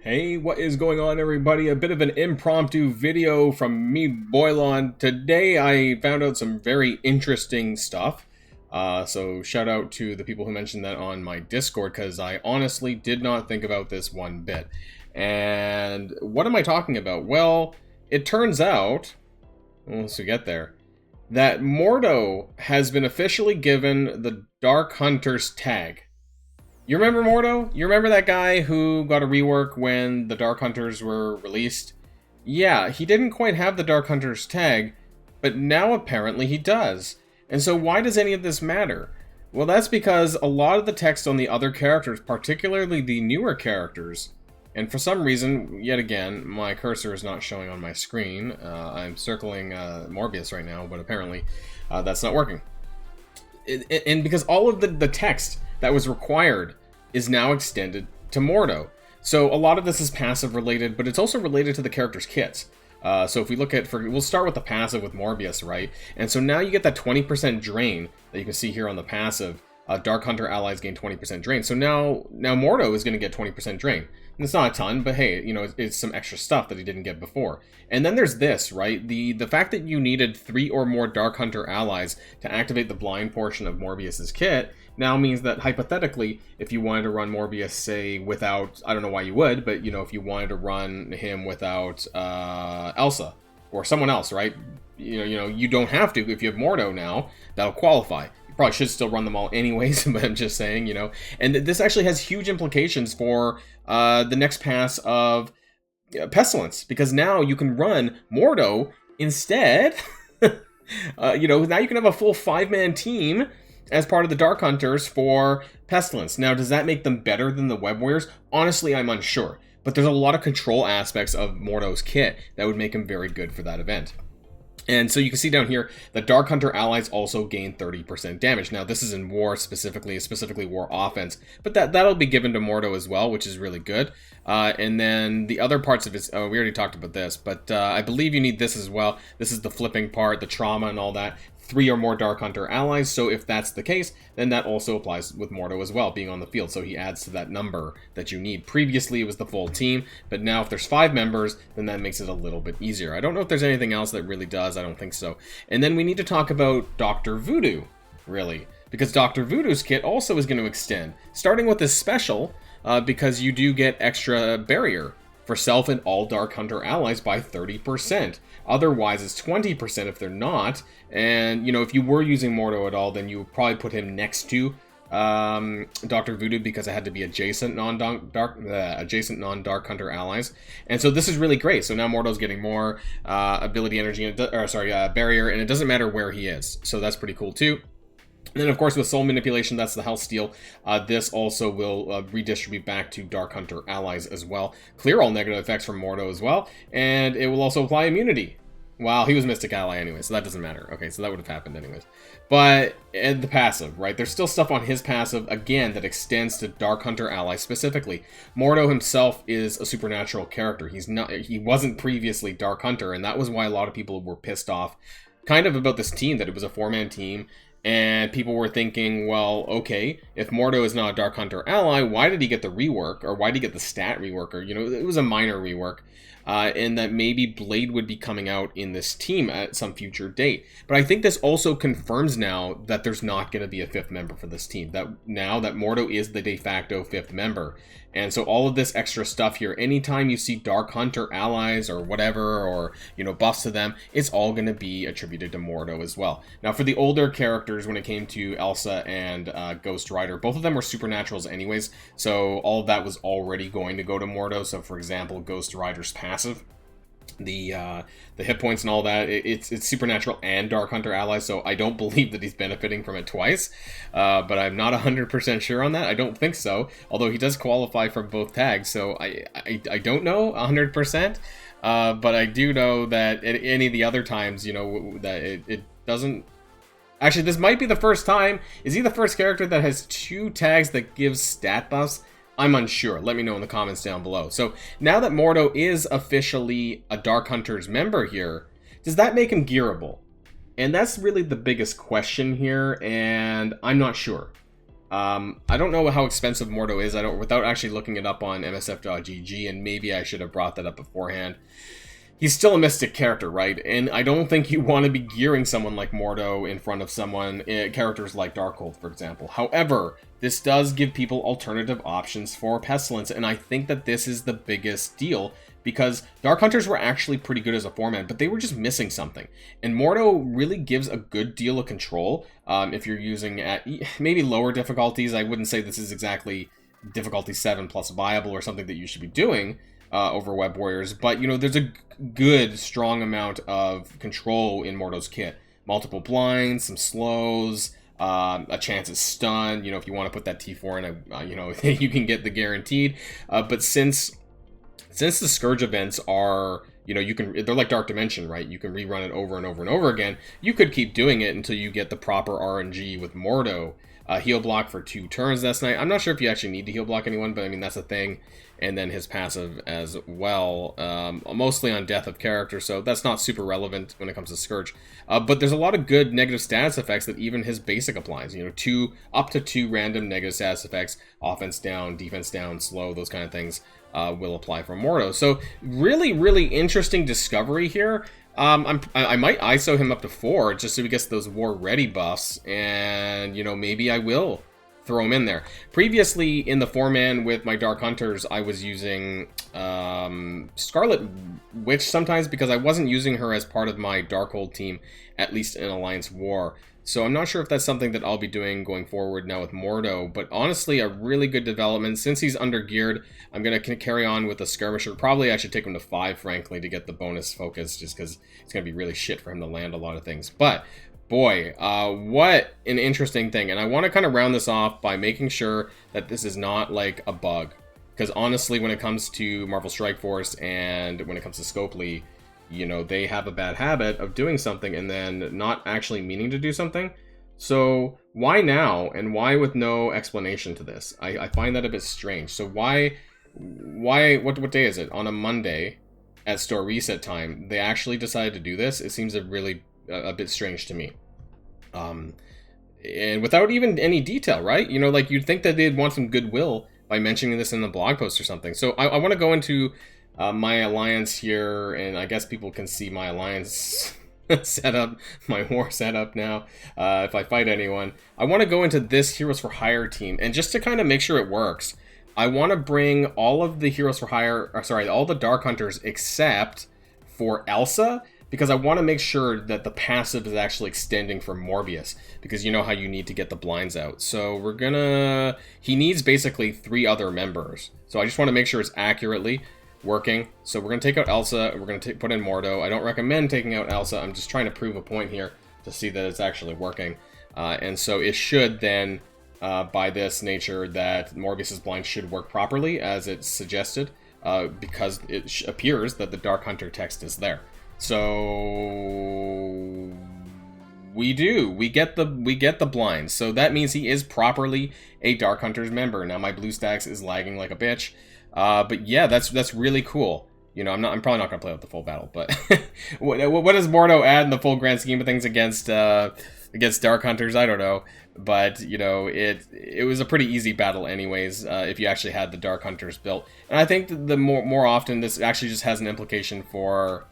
Hey, what is going on, everybody? A bit of an impromptu video from me, Boilon. Today I found out some very interesting stuff. So shout out to the people who mentioned that on my Discord, because I honestly did not think about this one bit. And what am I talking about? Well, it turns out, once we get there, that Mordo has been officially given the Dark Hunter's tag. You remember Mordo? You remember that guy who got a rework when the Dark Hunters were released? Yeah, he didn't quite have the Dark Hunters tag, but now apparently he does. And so why does any of this matter? Well, that's because a lot of the text on the other characters, particularly the newer characters, and for some reason, yet again, my cursor is not showing on my screen. I'm circling Morbius right now, but apparently that's not working. And because all of the text that was required is now extended to Mordo. So a lot of this is passive related, but it's also related to the character's kits. So if we look at, we'll start with the passive with Morbius, right? And so now you get that 20% drain that you can see here on the passive. Dark Hunter allies gain 20% drain. So now Mordo is going to get 20% drain. And it's not a ton, but hey, you know, it's some extra stuff that he didn't get before. And then there's this, right? The fact that you needed 3 or more Dark Hunter allies to activate the blind portion of Morbius's kit now means that hypothetically, if you wanted to run Morbius, say, without, I don't know why you would, but, you know, if you wanted to run him without Elsa or someone else, right? You know, you don't have to. If you have Mordo now, that'll qualify. You probably should still run them all anyways, but I'm just saying, you know. And this actually has huge implications for the next pass of Pestilence, because now you can run Mordo instead. You know, now you can have a full 5-man team as part of the Dark Hunters for Pestilence. Now, does that make them better than the Web Warriors? Honestly, I'm unsure. But there's a lot of control aspects of Mordo's kit that would make him very good for that event. And so you can see down here, the Dark Hunter allies also gain 30% damage. Now, this is in War specifically War offense, but that'll be given to Mordo as well, which is really good. And then the other parts of it, we already talked about this, but I believe you need this as well. This is the flipping part, the trauma and all that. 3 or more Dark Hunter allies, so if that's the case, then that also applies with Mordo as well, being on the field, so he adds to that number that you need. Previously, it was the full team, but now if there's 5 members, then that makes it a little bit easier. I don't know if there's anything else that really does, I don't think so. And then we need to talk about Dr. Voodoo, really, because Dr. Voodoo's kit also is going to extend, starting with this special, because you do get extra barrier for self and all Dark Hunter allies by 30%. Otherwise, it's 20% if they're not. And, you know, if you were using Mordo at all, then you would probably put him next to Dr. Voodoo, because it had to be adjacent non-Dark Hunter allies. And so this is really great. So now Mordo's getting more ability energy, barrier, and it doesn't matter where he is. So that's pretty cool too. And then, of course, with Soul Manipulation, that's the Health Steal. This also will redistribute back to Dark Hunter allies as well. Clear all negative effects from Mordo as well. And it will also apply immunity. Well, he was Mystic Ally anyway, so that doesn't matter. Okay, so that would have happened anyways. But the passive, right? There's still stuff on his passive, again, that extends to Dark Hunter allies specifically. Mordo himself is a supernatural character. He wasn't previously Dark Hunter, and that was why a lot of people were pissed off kind of about this team, that it was a 4-man team. And people were thinking, well, okay, if Mordo is not a Dark Hunter ally, why did he get the rework? Or why did he get the stat rework? Or, you know, it was a minor rework. And that maybe Blade would be coming out in this team at some future date. But I think this also confirms now that there's not going to be a 5th member for this team. That now that Mordo is the de facto 5th member. And so all of this extra stuff here, anytime you see Dark Hunter allies or whatever, or, you know, buffs to them, it's all going to be attributed to Mordo as well. Now, for the older characters, when it came to Elsa and Ghost Rider, both of them were supernaturals anyways, so all of that was already going to go to Mordo. So, for example, Ghost Rider's passive, the hit points and all that, it's supernatural and Dark Hunter allies, so I don't believe that he's benefiting from it twice, but I'm not 100% sure on that. I don't think so, although he does qualify for both tags, so I don't know 100%, but I do know that at any of the other times, you know, that it doesn't. Actually, this might be the first time. Is he the first character that has 2 tags that gives stat buffs? I'm unsure. Let me know in the comments down below. So now that Mordo is officially a Dark Hunters member here, does that make him gearable? And that's really the biggest question here, and I'm not sure. I don't know how expensive Mordo is. Without actually looking it up on msf.gg, and maybe I should have brought that up beforehand. He's still a Mystic character, right? And I don't think you want to be gearing someone like Mordo in front of characters like Darkhold, for example. However, this does give people alternative options for Pestilence, and I think that this is the biggest deal, because Dark Hunters were actually pretty good as a format, but they were just missing something. And Mordo really gives a good deal of control if you're using at maybe lower difficulties. I wouldn't say this is exactly difficulty 7 plus viable or something that you should be doing over Web Warriors, but there's a good, strong amount of control in Mordo's kit. Multiple blinds, some slows, a chance at stun. If you want to put that T4 in, you can get the guaranteed. But since the Scourge events are, they're like Dark Dimension, right? You can rerun it over and over and over again. You could keep doing it until you get the proper RNG with Mordo. Heal block for 2 turns this night. I'm not sure if you actually need to heal block anyone, but I mean, that's a thing. And then his passive as well, mostly on death of character, so that's not super relevant when it comes to Scourge. But there's a lot of good negative status effects that even his basic applies. Up to 2 random negative status effects, offense down, defense down, slow, those kind of things will apply for Mordo. So really, really interesting discovery here. I might ISO him up to 4 just so he gets those war ready buffs, and maybe I will throw him in there. Previously in the 4-man with my Dark Hunters, I was using Scarlet Witch sometimes because I wasn't using her as part of my Darkhold team, at least in Alliance War. So I'm not sure if that's something that I'll be doing going forward now with Mordo, but honestly, a really good development. Since he's under-geared, I'm going to carry on with the Skirmisher. Probably I should take him to 5, frankly, to get the bonus focus, just because it's going to be really shit for him to land a lot of things. But boy, what an interesting thing. And I want to kind of round this off by making sure that this is not like a bug. Because honestly, when it comes to Marvel Strike Force and when it comes to Scopely, they have a bad habit of doing something and then not actually meaning to do something. So why now, and why with no explanation to this? I find that a bit strange. So what day is it? On a Monday at store reset time, they actually decided to do this? It seems a bit strange to me. And without even any detail, right? Like you'd think that they'd want some goodwill by mentioning this in the blog post or something. So I want to go into my alliance here, and I guess people can see my alliance setup, my war setup now, if I fight anyone. I want to go into this Heroes for Hire team, and just to kind of make sure it works, I want to bring all of the Heroes for Hire, all the Dark Hunters except for Elsa, because I want to make sure that the passive is actually extending for Morbius, because you know how you need to get the blinds out. So he needs basically 3 other members. So I just want to make sure it's accurately working. So we're going to take out Elsa, we're going to put in Mordo. I don't recommend taking out Elsa, I'm just trying to prove a point here to see that it's actually working. And so it should then, by this nature, that Morbius's blind should work properly as it's suggested, because it appears that the Dark Hunter text is there. So we get the blinds. So that means he is properly a Dark Hunters member. Now my BlueStacks is lagging like a bitch. But yeah, that's really cool. I'm probably not gonna play with the full battle, but what does Mordo add in the full grand scheme of things against Dark Hunters? I don't know, but it was a pretty easy battle anyways, if you actually had the Dark Hunters built. And I think the more often this actually just has an implication for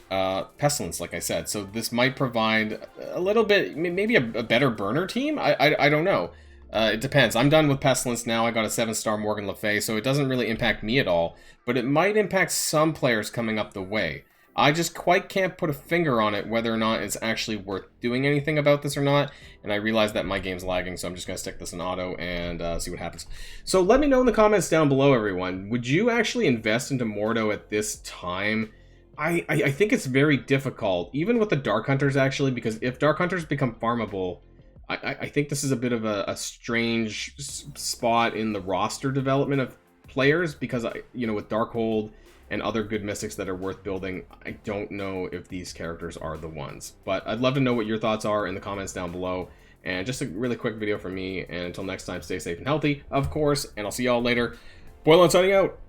Pestilence, like I said. So this might provide a little bit, maybe a better burner team. I don't know. It depends. I'm done with Pestilence now. I got a 7-star Morgan Le Fay, so it doesn't really impact me at all. But it might impact some players coming up the way. I just quite can't put a finger on it whether or not it's actually worth doing anything about this or not. And I realize that my game's lagging, so I'm just going to stick this in auto and see what happens. So let me know in the comments down below, everyone. Would you actually invest into Mordo at this time? I think it's very difficult, even with the Dark Hunters, actually, because if Dark Hunters become farmable, I think this is a bit of a strange spot in the roster development of players, because with Darkhold and other good mystics that are worth building, I don't know if these characters are the ones. But I'd love to know what your thoughts are in the comments down below. And just a really quick video from me, and until next time, stay safe and healthy, of course, and I'll see y'all later. Boilon signing out.